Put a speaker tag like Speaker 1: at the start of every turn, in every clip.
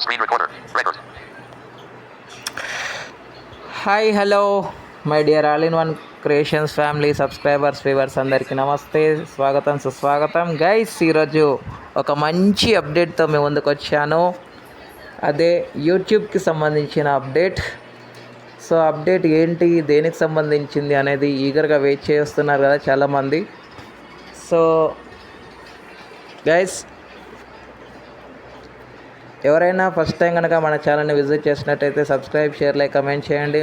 Speaker 1: screen recorder. Record.
Speaker 2: Hi hello my dear all in one creations family subscribers viewers అందరికీ నమస్తే, స్వాగతం సుస్వాగతం. Guys, ఈరోజు ఒక మంచి అప్డేట్తో మేము ముందుకు వచ్చాను. అదే యూట్యూబ్కి సంబంధించిన అప్డేట్. సో అప్డేట్ ఏంటి, దేనికి సంబంధించింది అనేది ఈగర్గా వెయిట్ చేస్తున్నారు కదా చాలామంది. సో గైస్, ఎవరైనా ఫస్ట్ టైం కనుక మన ఛానల్ని విజిట్ చేసినట్టయితే సబ్స్క్రైబ్, షేర్, లైక్, కమెంట్ చేయండి.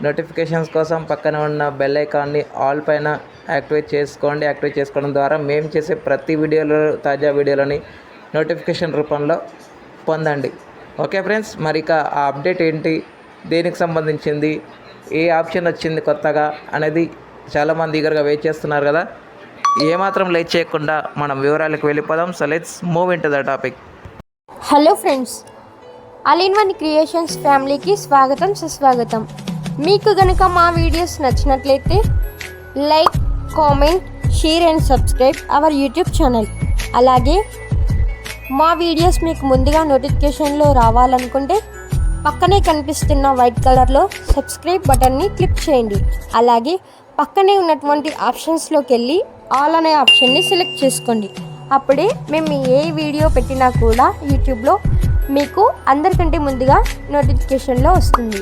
Speaker 2: నోటిఫికేషన్స్ కోసం పక్కన ఉన్న బెల్ ఐకాన్ని ఆల్ పైన యాక్టివేట్ చేసుకోండి. యాక్టివేట్ చేసుకోవడం ద్వారా మేము చేసే ప్రతి వీడియోలో తాజా వీడియోలని నోటిఫికేషన్ రూపంలో పొందండి. ఓకే ఫ్రెండ్స్, మరి ఇక ఆ అప్డేట్ ఏంటి, దేనికి సంబంధించింది, ఏ ఆప్షన్ వచ్చింది కొత్తగా అనేది చాలామంది ఈగర్గా వెయిట్ చేస్తున్నారు కదా. ఏమాత్రం లేట్ చేయకుండా మనం వివరాలకు వెళ్ళిపోదాం. So let's move in to the topic.
Speaker 3: Hello friends, all in one creations ఫ్యామిలీకి స్వాగతం సుస్వాగతం. మీకు గనుక మా వీడియోస్ నచ్చినట్లయితే like, comment, share and subscribe our YouTube channel. అలాగే మా వీడియోస్ మీకు ముందుగా నోటిఫికేషన్లో రావాలనుకుంటే పక్కనే కనిపిస్తున్న వైట్ కలర్లో సబ్స్క్రైబ్ బటన్ని క్లిక్ చేయండి. అలాగే పక్కనే ఉన్నటువంటి ఆప్షన్స్లోకి వెళ్ళి ఆల్ అనే ఆప్షన్ని సెలెక్ట్ చేసుకోండి. అప్పుడే మేము ఏ వీడియో పెట్టినా కూడా యూట్యూబ్లో మీకు అందరికంటే ముందుగా నోటిఫికేషన్లో వస్తుంది.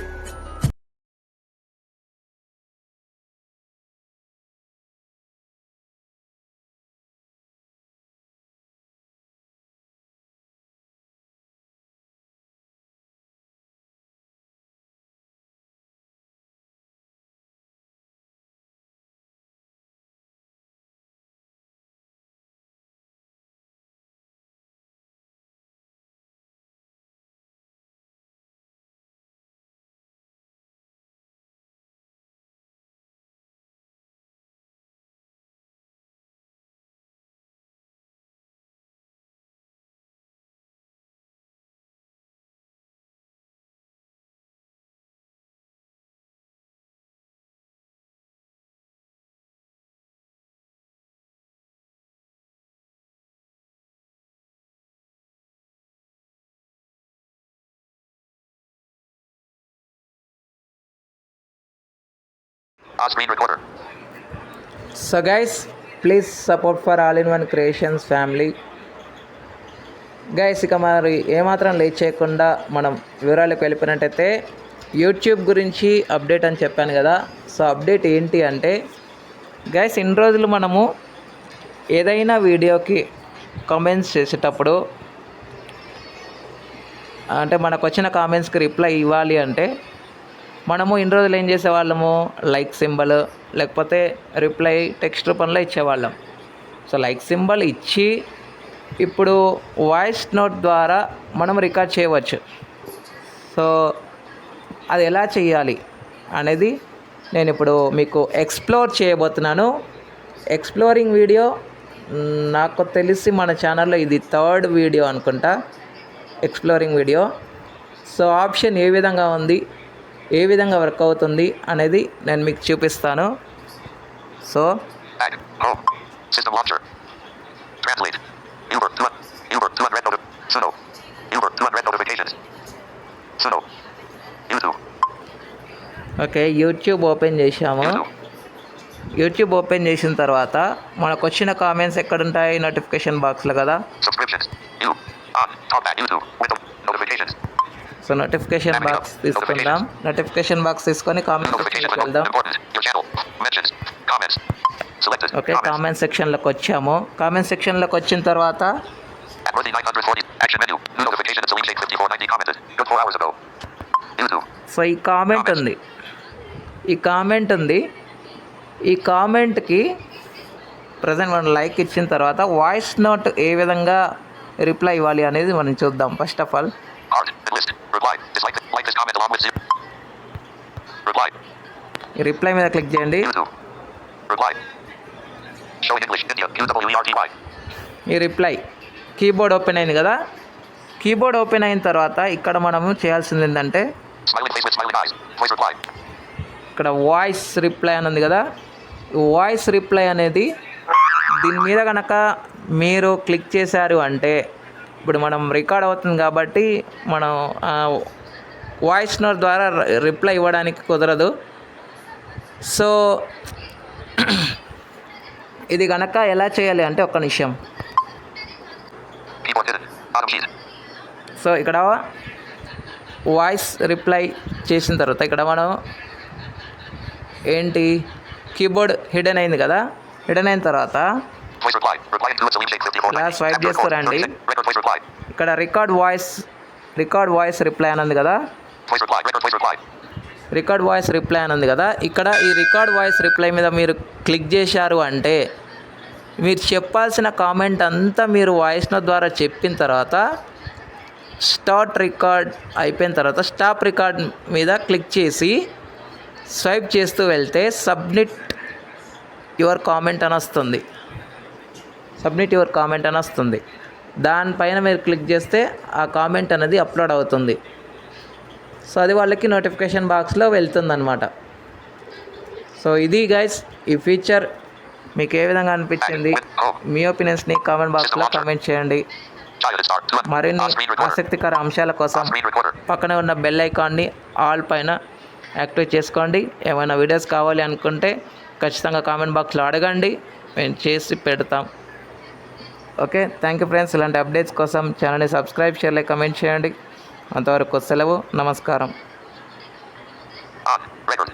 Speaker 1: Screen recorder.
Speaker 2: So guys, please support for all in one creations family. Guys, ఇక మరి ఏమాత్రం లేట్ చేయకుండా మనం వివరాలకు వెళ్ళిపోయినట్టయితే యూట్యూబ్ గురించి అప్డేట్ అని చెప్పాను కదా. సో అప్డేట్ ఏంటి అంటే గైస్, ఇన్ని రోజులు మనము ఏదైనా వీడియోకి కామెంట్స్ చేసేటప్పుడు, అంటే మనకు వచ్చిన కామెంట్స్కి రిప్లై ఇవ్వాలి అంటే మనము ఇన్ని రోజులు ఏం చేసేవాళ్ళము, లైక్ సింబల్ లేకపోతే రిప్లై టెక్స్ట్ రూపంలో ఇచ్చేవాళ్ళం. సో లైక్ సింబల్ ఇచ్చి ఇప్పుడు వాయిస్ నోట్ ద్వారా మనం రికార్డ్ చేయవచ్చు. సో అది ఎలా చేయాలి అనేది నేను ఇప్పుడు మీకు ఎక్స్ప్లోర్ చేయబోతున్నాను. ఎక్స్ప్లోరింగ్ వీడియో నాకు తెలిసి మన ఛానల్లో ఇది 3rd వీడియో అనుకుంటా, exploring video. So option A విధంగా ఉంది, ఏ విధంగా వర్క్ అవుతుంది అనేది నేను మీకు చూపిస్తాను. So
Speaker 1: Add. Home. System launcher. Translate. Uber 200 Suno. Uber 200 notifications. Suno. YouTube.
Speaker 2: Okay, YouTube open చేసాము.
Speaker 1: YouTube.
Speaker 2: యూట్యూబ్ ఓపెన్ చేసిన తర్వాత మనకు వచ్చిన కామెంట్స్ ఎక్కడుంటాయి, నోటిఫికేషన్ బాక్స్లో కదా.
Speaker 1: Subscriptions. You. On. Top at YouTube. With the notifications.
Speaker 2: So notification box తీసుకుందాం. Notification box తీసుకొని comment
Speaker 1: Notifications
Speaker 2: సెక్షన్లోకి
Speaker 1: window.
Speaker 2: వెళ్దాం.
Speaker 1: Important. Your channel. Mentions. Comments. Selected.
Speaker 2: Okay,
Speaker 1: Comments.
Speaker 2: Comment సెక్షన్లోకి వచ్చాము. కామెంట్ సెక్షన్లోకి వచ్చిన తర్వాత
Speaker 1: Atworthy 940. Action menu. New notification. Celine Shake 5490 commented. Good 4 hours ago. YouTube.
Speaker 2: So ఈ comment ఉంది, ఈ కామెంట్కి ప్రజెంట్ మనం లైక్ ఇచ్చిన తర్వాత వాయిస్ నోట్ ఏ విధంగా రిప్లై ఇవ్వాలి అనేది మనం చూద్దాం. First of all
Speaker 1: Art. List. Reply. Dislike. Like this comment along with zero. Reply.
Speaker 2: ఈ రిప్లై మీద క్లిక్ చేయండి.
Speaker 1: YouTube. Reply. Show in English. India. UWERTY.
Speaker 2: ఈ రిప్లై కీబోర్డ్ ఓపెన్ అయింది కదా. కీబోర్డ్ ఓపెన్ అయిన తర్వాత ఇక్కడ మనము చేయాల్సింది ఏంటంటే
Speaker 1: Smiling face with smiling eyes. Voice reply.
Speaker 2: ఇక్కడ వాయిస్ రిప్లై అని ఉంది కదా. వాయిస్ రిప్లై అనేది దీని మీద కనుక మీరు క్లిక్ చేశారు అంటే ఇప్పుడు మనం రికార్డ్ అవుతుంది కాబట్టి మనం వాయిస్ నోట్ ద్వారా రిప్లై ఇవ్వడానికి కుదరదు. సో ఇది కనుక ఎలా చేయాలి అంటే ఒక్క నిమిషం.
Speaker 1: Keyboard hidden. Bottom keys.
Speaker 2: So ఇక్కడ వాయిస్ రిప్లై చేసిన తర్వాత ఇక్కడ మనం ఏంటి కీబోర్డ్ హిడెన్ అయింది కదా, హిడెన్ అయిన తర్వాత
Speaker 1: Voice reply. Reply into Zoom shake 54.
Speaker 2: ఇలా స్వైప్ చేస్తారండి.
Speaker 1: Record voice reply.
Speaker 2: ఇక్కడ రికార్డ్ వాయిస్ రిప్లై అని ఉంది కదా,
Speaker 1: Voice reply. Record voice reply.
Speaker 2: Record voice reply అని ఉంది కదా, ఇక్కడ ఈ రికార్డ్ వాయిస్ రిప్లై మీద మీరు క్లిక్ చేశారు అంటే మీరు చెప్పాల్సిన కామెంట్ అంతా మీరు వాయిస్ నోట్ ద్వారా చెప్పిన తర్వాత స్టార్ట్ రికార్డ్ అయిపోయిన తర్వాత స్టాప్ రికార్డ్ మీద క్లిక్ చేసి స్వైప్ చేస్తూ వెళ్తే సబ్మిట్ యువర్ కామెంట్ అని వస్తుంది. దానిపైన మీరు క్లిక్ చేస్తే ఆ కామెంట్ అనేది అప్లోడ్ అవుతుంది. సో అది వాళ్ళకి నోటిఫికేషన్ బాక్స్లో వెళ్తుందన్నమాట. సో ఇది గైస్ ఈ ఫీచర్ మీకు ఏ విధంగా అనిపించింది, మీ ఒపీనియన్స్ని కామెంట్ బాక్స్లో కామెంట్ చేయండి. మరిన్ని ఆసక్తికర అంశాల కోసం పక్కనే ఉన్న బెల్ ఐకాన్ని ఆల్ పైన యాక్టివేట్ చేసుకోండి. ఏమైనా వీడియోస్ కావాలి అనుకుంటే ఖచ్చితంగా కామెంట్ బాక్స్లో అడగండి, మేము చేసి పెడతాం. Okay, thank you friends. ఇలాంటి అప్డేట్స్ కోసం ఛానల్ని సబ్స్క్రైబ్, షేర్, లైక్, కమెంట్ చేయండి. అంతవరకు సెలవు, నమస్కారం.
Speaker 1: Record.